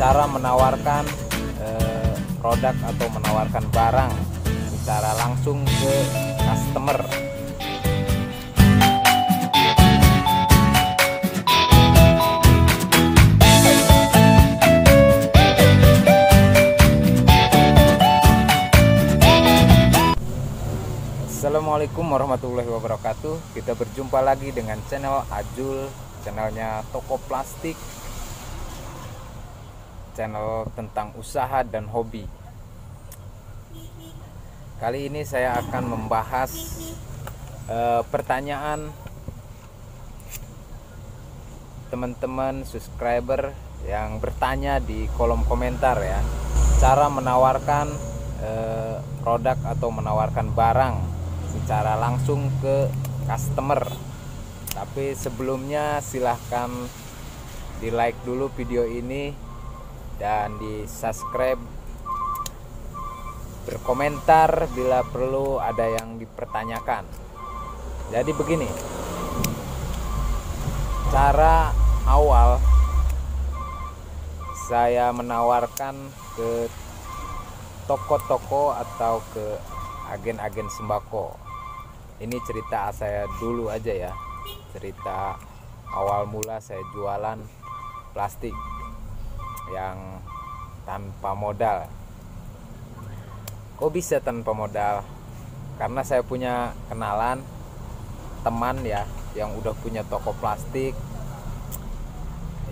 cara menawarkan produk atau menawarkan barang secara langsung ke customer. Assalamualaikum warahmatullahi wabarakatuh. Kita berjumpa lagi dengan channel Ajul, channelnya toko plastik, channel tentang usaha dan hobi. Kali ini saya akan membahas pertanyaan teman-teman subscriber yang bertanya di kolom komentar ya, cara menawarkan produk atau menawarkan barang secara langsung ke customer. Tapi sebelumnya silahkan di like dulu video ini dan di subscribe, berkomentar bila perlu ada yang dipertanyakan. Jadi begini, cara awal saya menawarkan ke toko-toko atau ke agen-agen sembako. Ini cerita saya dulu aja ya, cerita awal mula saya jualan plastik yang tanpa modal. Kok bisa tanpa modal? Karena saya punya kenalan teman ya yang udah punya toko plastik,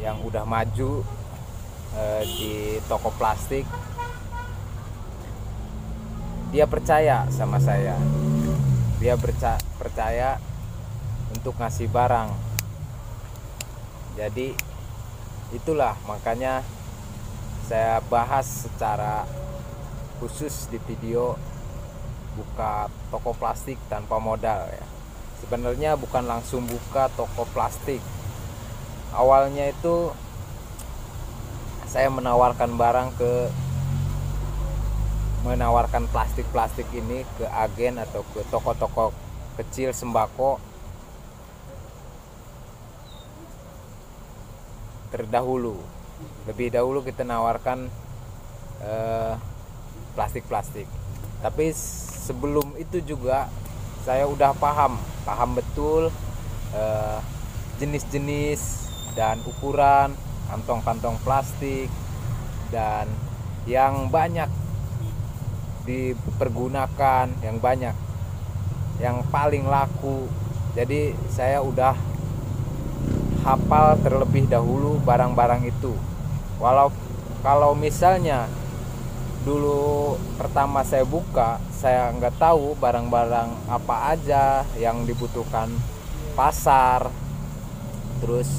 yang udah maju di toko plastik. Dia percaya sama saya, dia percaya untuk ngasih barang. Jadi itulah makanya saya bahas secara khusus di video buka toko plastik tanpa modal ya. Sebenarnya bukan langsung buka toko plastik. Awalnya itu saya menawarkan plastik-plastik ini ke agen atau ke toko-toko kecil sembako lebih dahulu kita nawarkan plastik-plastik. Tapi sebelum itu juga saya udah paham betul jenis-jenis dan ukuran kantong-kantong plastik dan yang banyak dipergunakan, yang paling laku. Jadi saya udah hafal terlebih dahulu barang-barang itu. Kalau misalnya dulu pertama saya buka, saya nggak tahu barang-barang apa aja yang dibutuhkan pasar, terus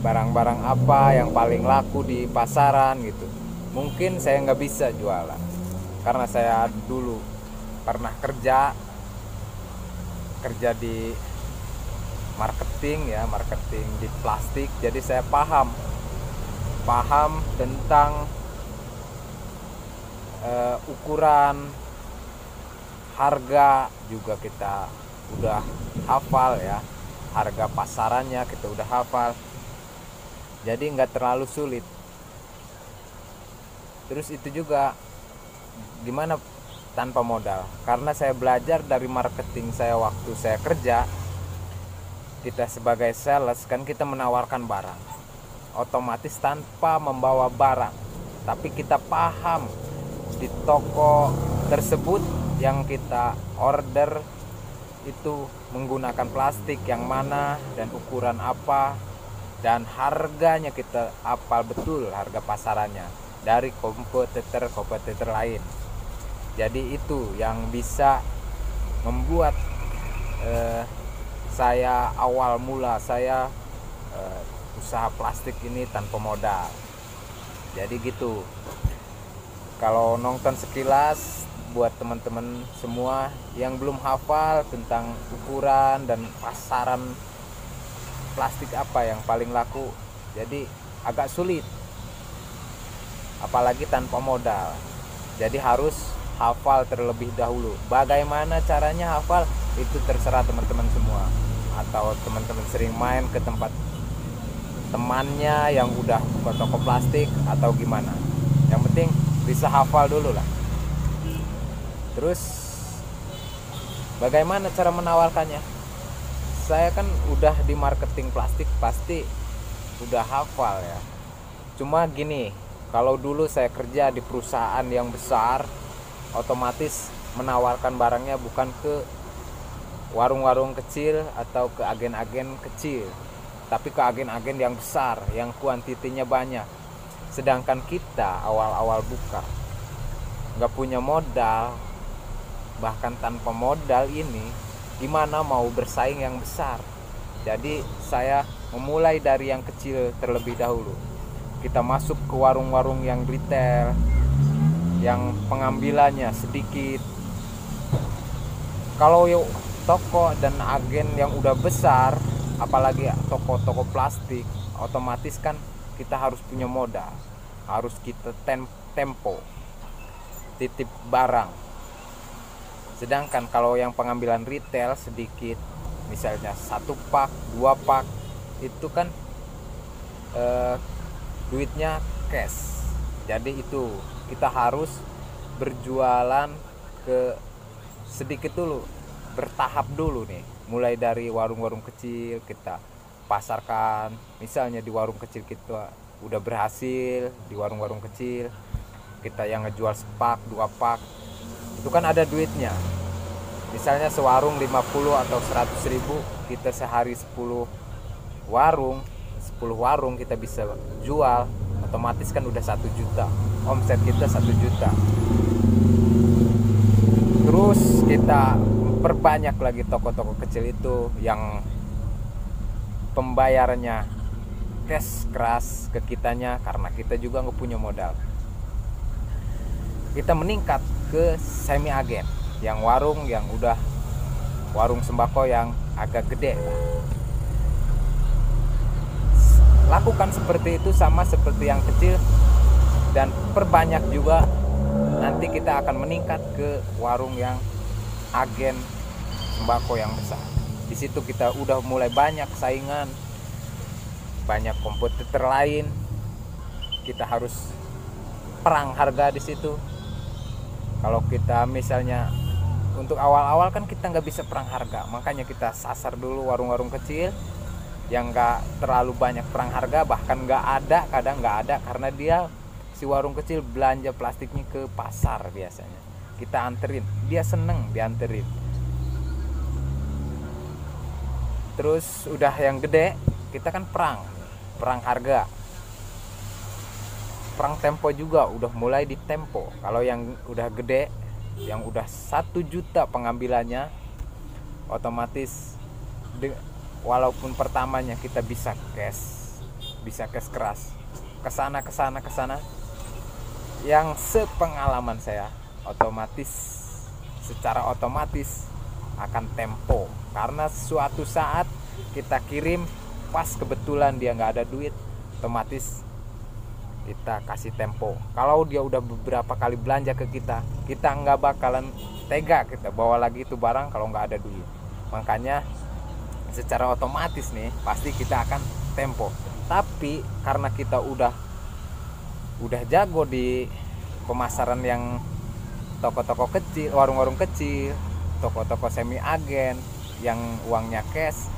barang-barang apa yang paling laku di pasaran gitu, mungkin saya nggak bisa jualan. Karena saya dulu pernah kerja di marketing di plastik. Jadi saya paham tentang ukuran, harga juga kita udah hafal ya, harga pasarannya kita udah hafal. Jadi nggak terlalu sulit. Terus itu juga gimana tanpa modal, karena saya belajar dari marketing saya waktu saya kerja. Kita sebagai sales kan kita menawarkan barang, otomatis tanpa membawa barang, tapi kita paham di toko tersebut yang kita order itu menggunakan plastik yang mana dan ukuran apa, dan harganya kita hafal betul, harga pasarannya dari kompetitor lain. Jadi itu yang bisa membuat saya awal mula saya usaha plastik ini tanpa modal. Jadi gitu. Kalau nonton sekilas buat teman-teman semua yang belum hafal tentang ukuran dan pasaran plastik apa yang paling laku, jadi agak sulit, apalagi tanpa modal. Jadi harus hafal terlebih dahulu. Bagaimana caranya hafal itu terserah teman-teman semua, atau teman-teman sering main ke tempat temannya yang udah buka toko plastik atau gimana. Yang penting bisa hafal dulu lah. Terus bagaimana cara menawarkannya? Saya kan udah di marketing plastik, pasti udah hafal ya. Cuma gini, kalau dulu saya kerja di perusahaan yang besar, otomatis menawarkan barangnya bukan ke warung-warung kecil atau ke agen-agen kecil, tapi ke agen-agen yang besar, yang kuantitinya banyak. Sedangkan kita awal-awal buka nggak punya modal, bahkan tanpa modal ini gimana mau bersaing yang besar. Jadi saya memulai dari yang kecil terlebih dahulu. Kita masuk ke warung-warung yang retail, yang pengambilannya sedikit. Kalau yuk toko dan agen yang udah besar, apalagi toko-toko plastik, otomatis kan kita harus punya modal, harus kita tempo titip barang. Sedangkan kalau yang pengambilan retail sedikit, misalnya 1 pak 2 pak, itu kan duitnya cash. Jadi itu kita harus berjualan ke sedikit dulu, bertahap dulu nih. Mulai dari warung-warung kecil kita pasarkan. Misalnya di warung kecil kita udah berhasil, di warung-warung kecil kita yang ngejual sepak 2 pak, itu kan ada duitnya. Misalnya sewarung 50 atau 100 ribu, kita sehari 10 warung kita bisa jual, otomatis kan udah 1 juta, omset kita 1 juta. Terus kita perbanyak lagi toko-toko kecil itu yang pembayarannya cash keras ke kitanya, karena kita juga nggak punya modal. Kita meningkat ke semi agen, yang warung yang udah warung sembako yang agak gede lah. Lakukan seperti itu sama seperti yang kecil, dan perbanyak juga. Nanti kita akan meningkat ke warung yang agen sembako yang besar. Di situ kita udah mulai banyak saingan, banyak kompetitor lain. Kita harus perang harga di situ. Kalau kita misalnya untuk awal-awal kan kita nggak bisa perang harga, makanya kita sasar dulu warung-warung kecil yang nggak terlalu banyak perang harga, bahkan kadang nggak ada karena dia si warung kecil belanja plastiknya ke pasar biasanya. Kita anterin, dia seneng dianterin. Terus udah yang gede, kita kan perang harga. Perang tempo juga udah mulai di tempo. Kalau yang udah gede, yang udah 1 juta pengambilannya, otomatis walaupun pertamanya kita bisa cash keras, kesana. Yang sepengalaman saya, secara otomatis akan tempo, karena suatu saat kita kirim pas kebetulan dia nggak ada duit, otomatis kita kasih tempo. Kalau dia udah beberapa kali belanja ke kita nggak bakalan tega kita bawa lagi itu barang kalau nggak ada duit. Makanya secara otomatis nih pasti kita akan tempo. Tapi karena kita udah jago di pemasaran yang toko-toko kecil, warung-warung kecil, toko-toko semi agen yang uangnya cash,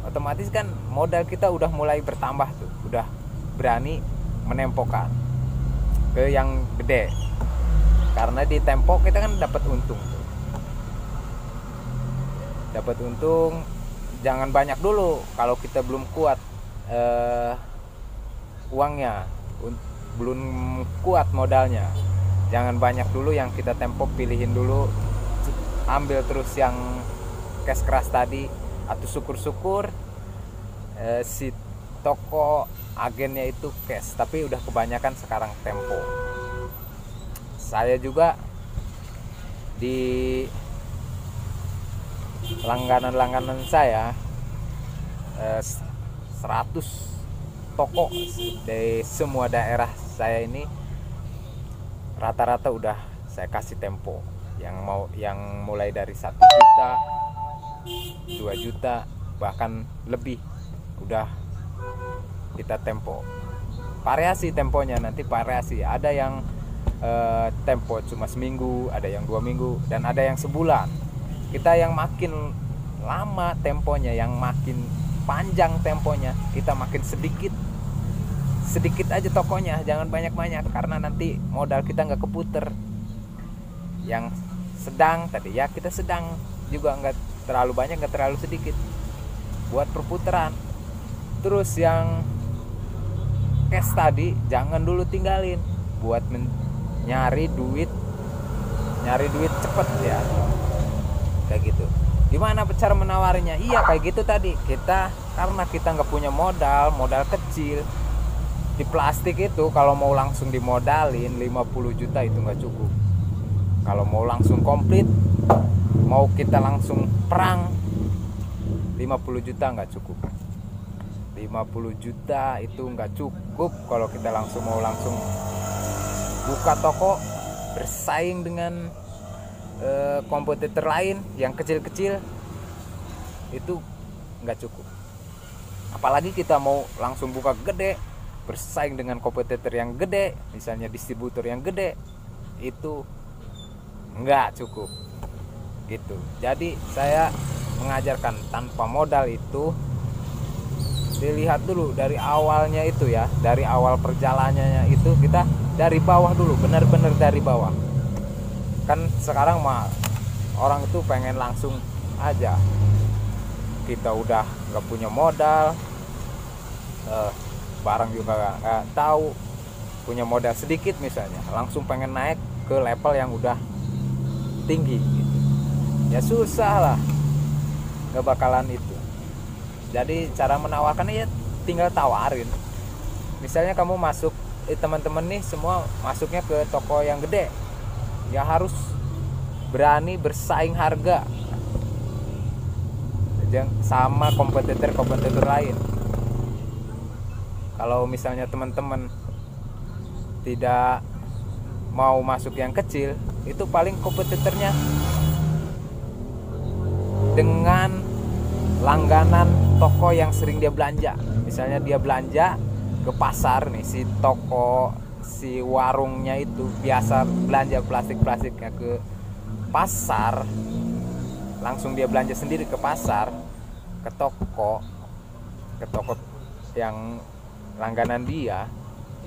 otomatis kan modal kita udah mulai bertambah tuh, udah berani menempokan ke yang gede. Karena di tempo kita kan dapat untung tuh. Dapat untung, jangan banyak dulu kalau kita belum kuat uangnya, belum kuat modalnya. Jangan banyak dulu yang kita tempo, pilihin dulu, ambil terus yang cash keras tadi, atau syukur-syukur si toko agennya itu cash, tapi udah kebanyakan sekarang tempo. Saya juga di langganan saya 100 toko dari semua daerah saya ini rata-rata udah saya kasih tempo, yang mulai dari 1 juta, 2 juta, bahkan lebih, udah kita tempo, variasi temponya, nanti variasi, ada yang tempo cuma seminggu, ada yang 2 minggu, dan ada yang sebulan. Kita yang makin lama temponya, yang makin panjang temponya, kita makin sedikit aja tokonya, jangan banyak-banyak, karena nanti modal kita nggak keputer. Yang sedang tadi ya, kita sedang juga, nggak terlalu banyak, nggak terlalu sedikit buat perputaran. Terus yang cash tadi jangan dulu tinggalin buat nyari duit cepet ya, kayak gitu. Gimana cara menawarinya? Iya kayak gitu tadi, kita karena kita nggak punya modal kecil di plastik itu. Kalau mau langsung dimodalin 50 juta itu nggak cukup. Kalau mau langsung komplit, mau kita langsung perang, 50 juta nggak cukup. 50 juta itu nggak cukup kalau kita mau langsung buka toko bersaing dengan kompetitor lain yang kecil-kecil, itu nggak cukup. Apalagi kita mau langsung buka gede bersaing dengan kompetitor yang gede, misalnya distributor yang gede, itu nggak cukup gitu. Jadi saya mengajarkan tanpa modal itu dilihat dulu dari awalnya itu ya, dari awal perjalanannya itu kita dari bawah dulu, benar-benar dari bawah. Kan sekarang mah orang itu pengen langsung aja, kita udah nggak punya modal, barang juga nggak tahu, punya modal sedikit misalnya, langsung pengen naik ke level yang udah tinggi gitu. Ya susah lah, nggak bakalan itu. Jadi cara menawarkan ya tinggal tawarin. Misalnya kamu masuk, teman-teman nih semua masuknya ke toko yang gede, ya harus berani bersaing harga sama kompetitor lain. Kalau misalnya teman-teman tidak mau masuk yang kecil, itu paling kompetitornya dengan langganan toko yang sering dia belanja. Misalnya dia belanja ke pasar nih, si warungnya itu biasa belanja plastiknya ke pasar, langsung dia belanja sendiri ke pasar, ke toko yang langganan dia,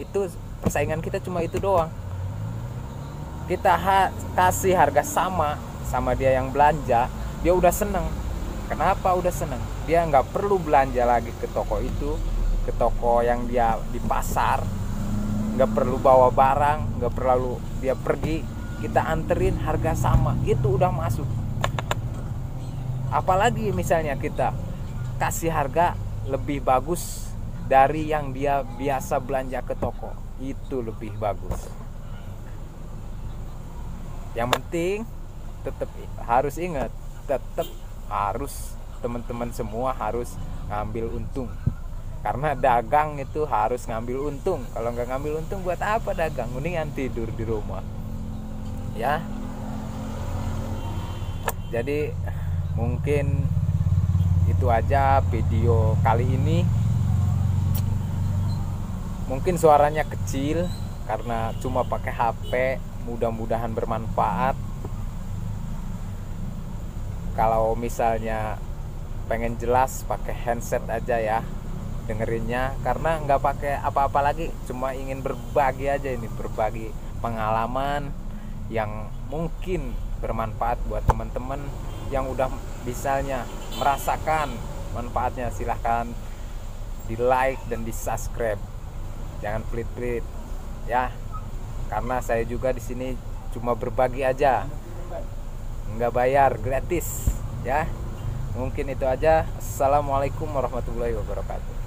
itu persaingan kita cuma itu doang. Kita kasih harga sama dia yang belanja, dia udah seneng. Kenapa udah seneng? Dia nggak perlu belanja lagi ke toko itu, ke toko yang dia di pasar, nggak perlu bawa barang, nggak perlu dia pergi, kita anterin harga sama, itu udah masuk. Apalagi misalnya kita kasih harga lebih bagus dari yang dia biasa belanja ke toko, itu lebih bagus. Yang penting tetap harus ingat, teman-teman semua harus ngambil untung. Karena dagang itu harus ngambil untung. Kalau nggak ngambil untung buat apa dagang? Mendingan tidur di rumah. Ya. Jadi mungkin itu aja video kali ini. Mungkin suaranya kecil karena cuma pakai HP. Mudah-mudahan bermanfaat. Kalau misalnya pengen jelas pakai handset aja ya dengerinnya, karena nggak pakai apa-apa lagi, cuma ingin berbagi aja ini, berbagi pengalaman yang mungkin bermanfaat buat teman-teman yang udah misalnya merasakan manfaatnya. Silahkan di like dan di subscribe, jangan pelit-pelit ya, karena saya juga di sini cuma berbagi aja, nggak bayar, gratis ya. Mungkin itu aja. Assalamualaikum warahmatullahi wabarakatuh.